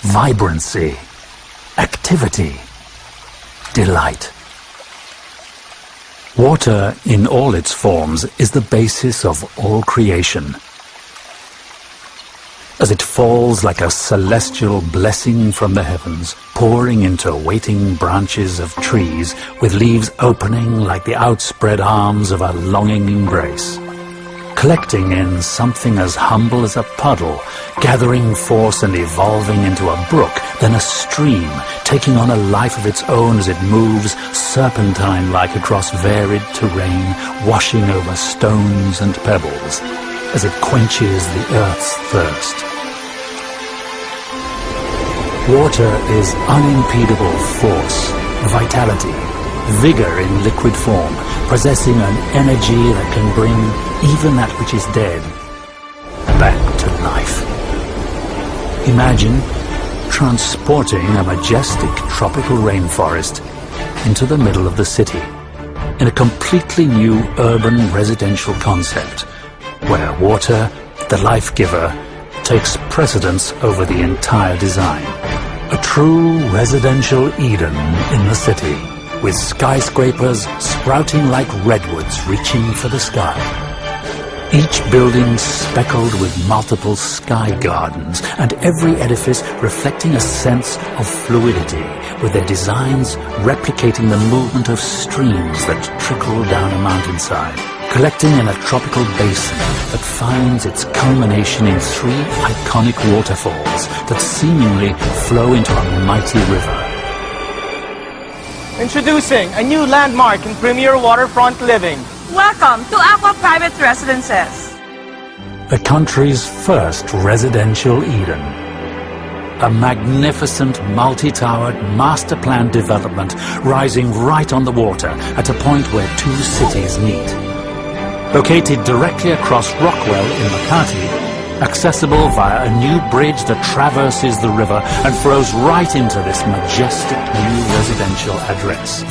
vibrancy, activity, delight. Water in all its forms is the basis of all creation. As it falls like a celestial blessing from the heavens, pouring into waiting branches of trees, with leaves opening like the outspread arms of a longing embrace, collecting in something as humble as a puddle, gathering force and evolving into a brook, then a stream, taking on a life of its own as it moves serpentine-like across varied terrain, washing over stones and pebbles, as it quenches the earth's thirst. Water is unimpedable force, vitality, vigor in liquid form, possessing an energy that can bring even that which is dead back to life. Imagine transporting a majestic tropical rainforest into the middle of the city in a completely new urban residential concept where water, the life giver, takes precedence over the entire design. A true residential Eden in the city, with skyscrapers sprouting like redwoods reaching for the sky. Each building speckled with multiple sky gardens, and every edifice reflecting a sense of fluidity, with their designs replicating the movement of streams that trickle down a mountainside, collecting in a tropical basin that finds its culmination in 3 iconic waterfalls that seemingly flow into a mighty river. Introducing a new landmark in premier waterfront living. Welcome to ACQUA Private Residences. The country's first residential Eden. A magnificent multi-towered master plan development rising right on the water at a point where 2 cities meet. Located directly across Rockwell in Makati, accessible via a new bridge that traverses the river and flows right into this majestic new residential address.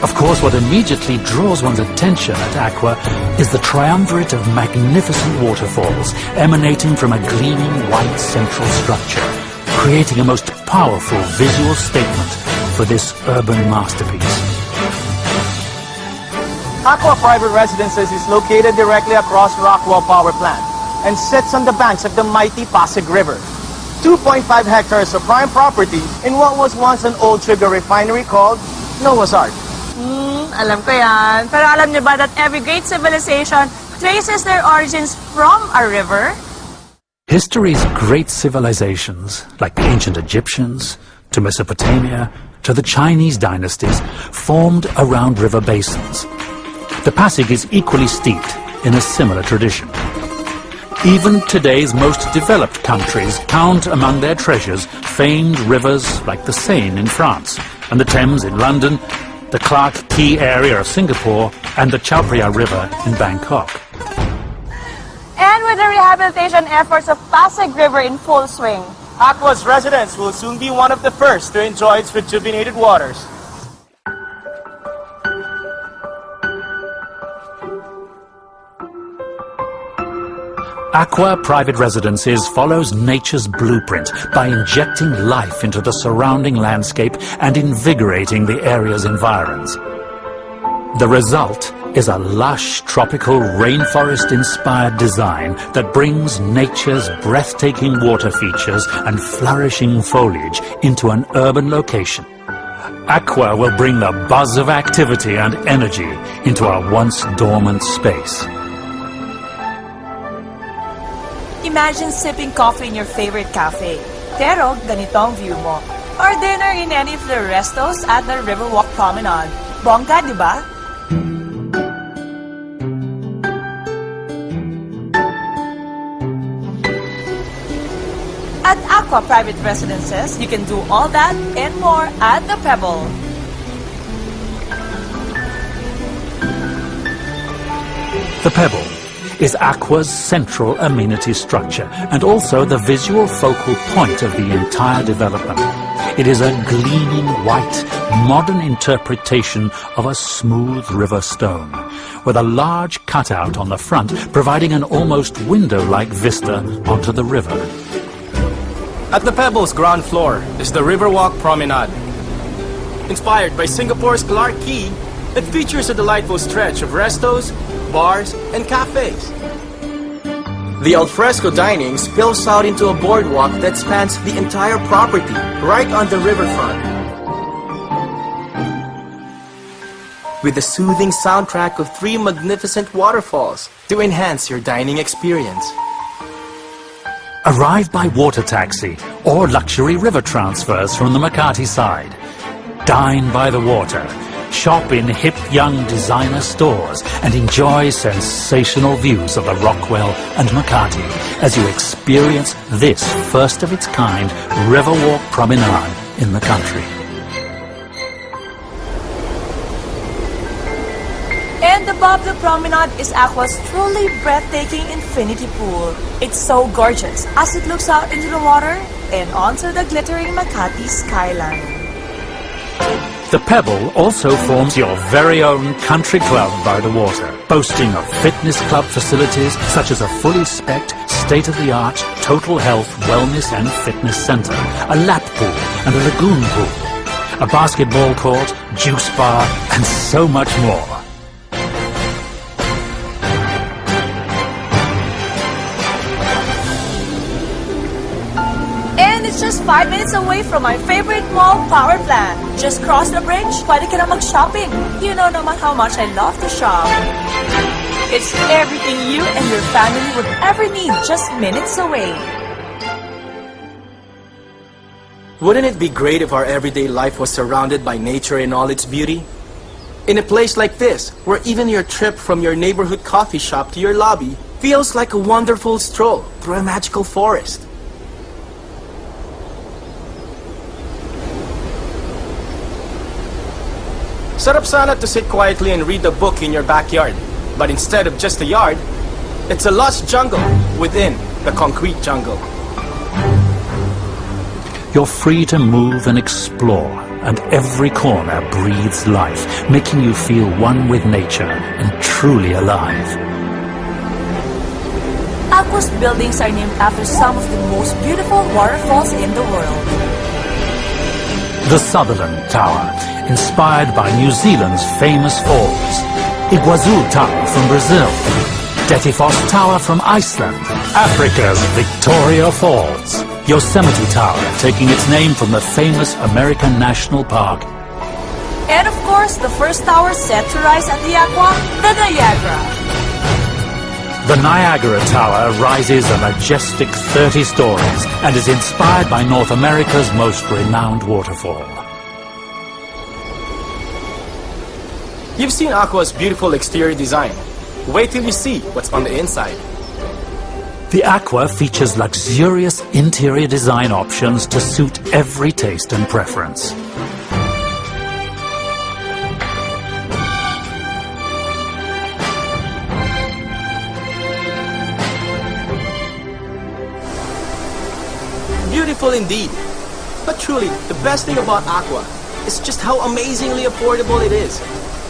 Of course, what immediately draws one's attention at ACQUA is the triumvirate of magnificent waterfalls emanating from a gleaming white central structure, creating a most powerful visual statement for this urban masterpiece. ACQUA Private Residences is located directly across Rockwell Power Plant and sits on the banks of the mighty Pasig River. 2.5 hectares of prime property in what was once an old sugar refinery called Noah's Ark. Alam ko yan. Pero alam niyo ba that every great civilization traces their origins from a river? History's great civilizations, like the ancient Egyptians, to Mesopotamia, to the Chinese dynasties, formed around river basins. The Pasig is equally steeped in a similar tradition. Even today's most developed countries count among their treasures famed rivers like the Seine in France, and the Thames in London, the Clark Quay area of Singapore, and the Chao Phraya River in Bangkok. And with the rehabilitation efforts of Pasig River in full swing, ACQUA's residents will soon be one of the first to enjoy its rejuvenated waters. ACQUA Private Residences follows nature's blueprint by injecting life into the surrounding landscape and invigorating the area's environs. The result is a lush, tropical, rainforest-inspired design that brings nature's breathtaking water features and flourishing foliage into an urban location. ACQUA will bring the buzz of activity and energy into a once dormant space. imagine sipping coffee in your favorite cafe. Pero ganito ang view mo. Or dinner in any of the restos at the Riverwalk Promenade. Bongga, di ba? At ACQUA Private Residences, you can do all that and more at the Pebble. The Pebble is ACQUA's central amenity structure and also the visual focal point of the entire development. It is a gleaming white, modern interpretation of a smooth river stone, with a large cutout on the front providing an almost window-like vista onto the river. At the Pebbles ground floor is the Riverwalk Promenade. Inspired by Singapore's Clarke Quay, it features a delightful stretch of restos, bars, and cafes. The alfresco dining spills out into a boardwalk that spans the entire property, right on the riverfront. With a soothing soundtrack of 3 magnificent waterfalls to enhance your dining experience. Arrive by water taxi or luxury river transfers from the Makati side. Dine by the water. Shop in hip young designer stores and enjoy sensational views of the Rockwell and Makati as you experience this first of its kind Riverwalk Promenade in the country. And above the promenade is ACQUA's truly breathtaking infinity pool. It's so gorgeous as it looks out into the water and onto the glittering Makati skyline. The Pebble also forms your very own country club by the water, boasting of fitness club facilities such as a fully spec'd, state-of-the-art total health, wellness and fitness center, a lap pool and a lagoon pool, a basketball court, juice bar and so much more. It's just 5 minutes away from my favorite mall, Power Plant. Just cross the bridge, pwede ka na mag-shopping. You know naman how much I love to shop. It's everything you and your family would ever need, just minutes away. Wouldn't it be great if our everyday life was surrounded by nature in all its beauty? In a place like this, where even your trip from your neighborhood coffee shop to your lobby feels like a wonderful stroll through a magical forest. Sarap sana to sit quietly and read a book in your backyard. But instead of just a yard, it's a lush jungle within the concrete jungle. You're free to move and explore, and every corner breathes life, making you feel one with nature and truly alive. ACQUA's buildings are named after some of the most beautiful waterfalls in the world. The Sutherland Tower, inspired by New Zealand's famous falls. Iguazu Tower from Brazil. Dettifoss Tower from Iceland. Africa's Victoria Falls. Yosemite Tower, taking its name from the famous American National Park. And of course, the first tower set to rise at the ACQUA, the Niagara. The Niagara Tower rises a majestic 30 stories and is inspired by North America's most renowned waterfall. You've seen ACQUA's beautiful exterior design. Wait till you see what's on the inside. The ACQUA features luxurious interior design options to suit every taste and preference. Beautiful indeed. But truly, the best thing about ACQUA is just how amazingly affordable it is.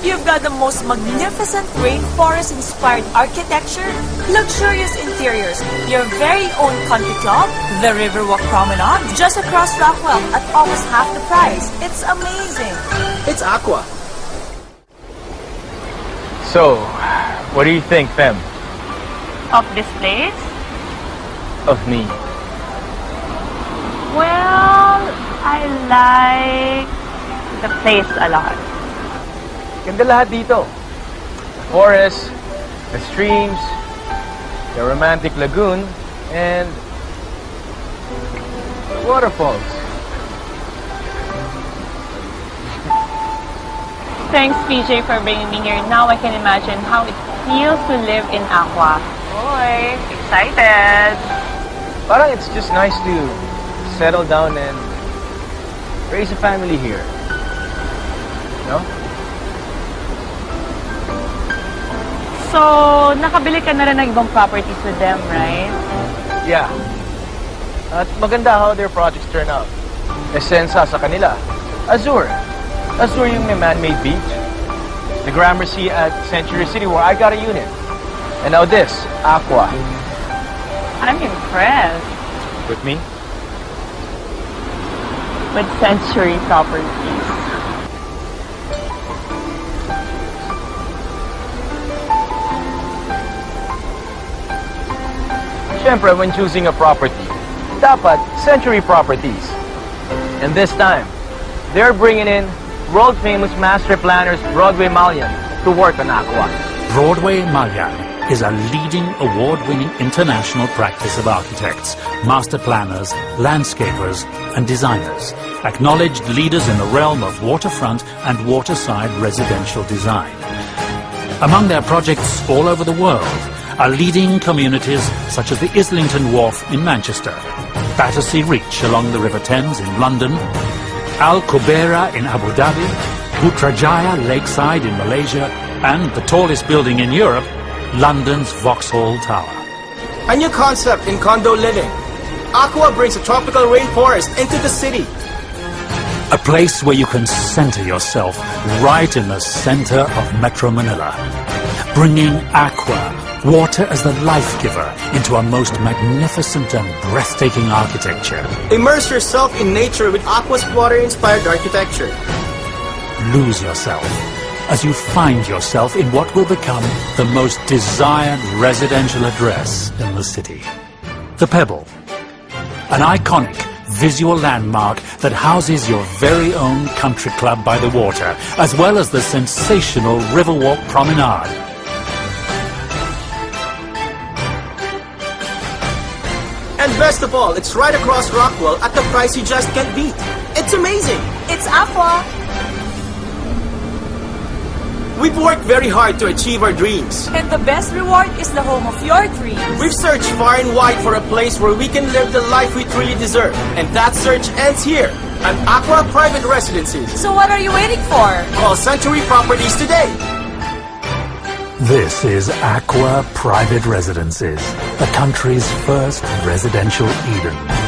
You've got the most magnificent rainforest-inspired architecture, luxurious interiors, your very own country club, the Riverwalk Promenade, just across Rockwell at almost half the price. It's amazing. It's ACQUA. So, what do you think, Fem? Of this place? Of me? Well, I like the place a lot. Ganda lahat dito. The forest, the streams, the romantic lagoon, and the waterfalls. Thanks, PJ, for bringing me here. Now I can imagine how it feels to live in ACQUA. Boy, excited! Parang it's just nice to settle down and raise a family here. No? So, nakabili ka na rin ng ibang properties with them, right? Yeah. At maganda how their projects turn out. Esensa sa kanila. Azure. Azure yung may man-made beach. The Gramercy at Century City where I got a unit. And now this, ACQUA. I'm impressed. With me? with Century Properties. Siyempre, when choosing a property, dapat Century Properties. And this time, they're bringing in world-famous master planners Broadway Malian to work on ACQUA. Broadway Malian is a leading award-winning international practice of architects, master planners, landscapers and designers, acknowledged leaders in the realm of waterfront and waterside residential design. Among their projects all over the world are leading communities such as the Islington Wharf in Manchester, Battersea Reach along the River Thames in London, Al Qubaira in Abu Dhabi, Putrajaya Lakeside in Malaysia, and the tallest building in Europe, London's Vauxhall Tower. A new concept in condo living. ACQUA brings a tropical rainforest into the city. A place where you can center yourself right in the center of Metro Manila, bringing ACQUA, water as the life giver, into a most magnificent and breathtaking architecture. Immerse yourself in nature with ACQUA's water-inspired architecture. Lose yourself as you find yourself in what will become the most desired residential address in the city. The Pebble, an iconic visual landmark that houses your very own country club by the water, as well as the sensational Riverwalk Promenade. And best of all, it's right across Rockwell at the price you just can't beat. It's amazing! It's ACQUA. We've worked very hard to achieve our dreams. And the best reward is the home of your dreams. We've searched far and wide for a place where we can live the life we truly deserve. And that search ends here, at ACQUA Private Residences. So what are you waiting for? Call Century Properties today. This is ACQUA Private Residences, the country's first residential Eden.